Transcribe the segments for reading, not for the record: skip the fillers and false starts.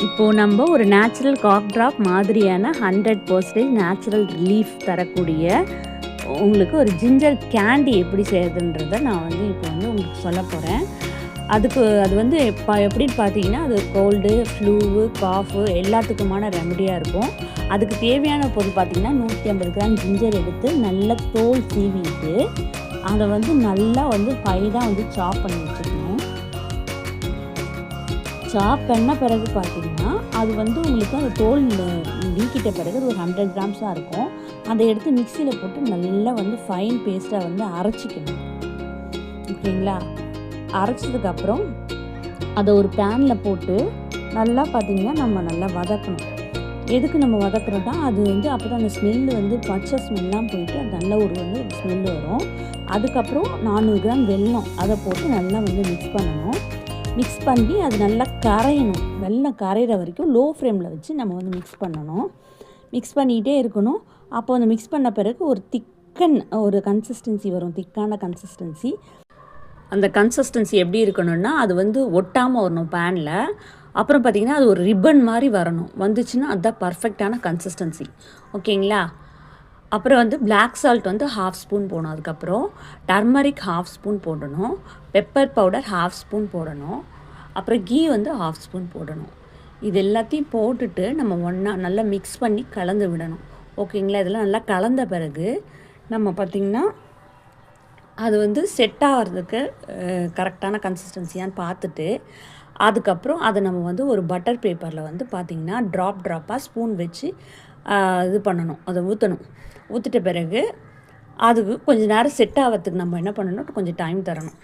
இப்போது நம்ம ஒரு நேச்சுரல் காஃப் ட்ராப் மாதிரியான 100% நேச்சுரல் ரிலீஃப் தரக்கூடிய உங்களுக்கு ஒரு ஜிஞ்சர் கேண்டி எப்படி செய்யறதுன்றதை நான் வந்து இப்போ வந்து உங்களுக்கு சொல்ல போகிறேன். அது வந்து எப்படின்னு பார்த்தீங்கன்னா, அது கோல்டு, ஃப்ளூவு, காஃபு எல்லாத்துக்குமான ரெமடியாக இருக்கும். அதுக்கு தேவையான பொருள் பார்த்தீங்கன்னா, 150 கிராம் ஜிஞ்சர் எடுத்து நல்லா தோல் சீவிட்டு அதை வந்து நல்லா வந்து ஃபைனாக வந்து சாப் பண்ணி வச்சுக்கணும். சாப் பண்ண பிறகு பார்த்தீங்கன்னா, அது வந்து உங்களுக்கு அந்த தோல் நீக்கிட்ட பிறகு ஒரு 100 கிராம்ஸாக இருக்கும். அதை எடுத்து மிக்சியில் போட்டு நல்லா வந்து ஃபைன் பேஸ்ட்டாக வந்து அரைச்சிக்கணும். ஓகேங்களா? அரைச்சதுக்கப்புறம் அதை ஒரு பேனில் போட்டு நல்லா பார்த்திங்கன்னா நம்ம நல்லா வதக்கணும். எதுக்கு நம்ம வதக்குறோம்னா, அது வந்து அப்போ தான் அந்த ஸ்மெல்லு வந்து பச்சை ஸ்மெல்லாம் போயிட்டு அது நல்ல ஒரு வந்து ஸ்மெல்லு வரும். அதுக்கப்புறம் 400 கிராம் வெல்லம் அதை போட்டு நல்லா வந்து மிக்ஸ் பண்ணணும். மிக்ஸ் பண்ணி அது நல்லா கரையணும். வெல்லம் கரையிற வரைக்கும் லோ ஃப்ளேமில் வச்சு நம்ம வந்து மிக்ஸ் பண்ணணும். மிக்ஸ் பண்ணிகிட்டே இருக்கணும். அப்போ அந்த மிக்ஸ் பண்ண பிறகு ஒரு கன்சிஸ்டன்சி வரும், திக்கான கன்சிஸ்டன்சி. அந்த கன்சிஸ்டன்சி எப்படி இருக்கணும்னா, அது வந்து ஒட்டாமல் வரணும் பேனில். அப்புறம் பார்த்திங்கன்னா, அது ஒரு ரிப்பன் மாதிரி வரணும். வந்துச்சுன்னா அதுதான் பர்ஃபெக்டான கன்சிஸ்டன்சி. ஓகேங்களா? அப்புறம் வந்து பிளாக் சால்ட் வந்து 1/2 ஸ்பூன் போடணும். அதுக்கப்புறம் டர்மரிக் 1/2 ஸ்பூன் போடணும். பெப்பர் பவுடர் 1/2 ஸ்பூன் போடணும். அப்புறம் கீ வந்து 1/2 ஸ்பூன் போடணும். இது எல்லாத்தையும் போட்டுட்டு நம்ம ஒன்றா நல்லா மிக்ஸ் பண்ணி கலந்து விடணும். ஓகேங்களா? இதெல்லாம் நல்லா கலந்த பிறகு நம்ம பார்த்திங்கன்னா, அது வந்து செட் ஆகிறதுக்கு கரெக்டான கன்சிஸ்டன்சியான்னு பார்த்துட்டு, அதுக்கப்புறம் அதை நம்ம வந்து ஒரு பட்டர் பேப்பரில் வந்து பார்த்திங்கன்னா ட்ராப்பாக ஸ்பூன் வச்சு இது பண்ணணும், அதை ஊற்றணும். ஊற்றிட்ட பிறகு அதுக்கு கொஞ்சம் நேரம் செட் ஆகிறதுக்கு நம்ம என்ன பண்ணணும், கொஞ்சம் டைம் தரணும்.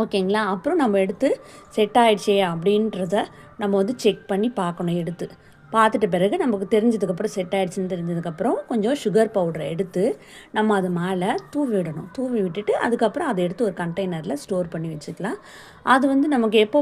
ஓகேங்களா? அப்புறம் நம்ம எடுத்து செட் ஆகிடுச்சே அப்படின்றத நம்ம வந்து செக் பண்ணி பார்க்கணும். எடுத்து பார்த்துட்ட பிறகு நமக்கு தெரிஞ்சதுக்கப்புறம் செட் ஆகிடுச்சின்னு தெரிஞ்சதுக்கப்புறம் கொஞ்சம் சுகர் பவுடரை எடுத்து நம்ம அது மேலே தூவி விடணும். தூவி விட்டுட்டு அதுக்கப்புறம் அதை எடுத்து ஒரு கண்டெய்னரில் ஸ்டோர் பண்ணி வச்சுக்கலாம். அது வந்து நமக்கு எப்போ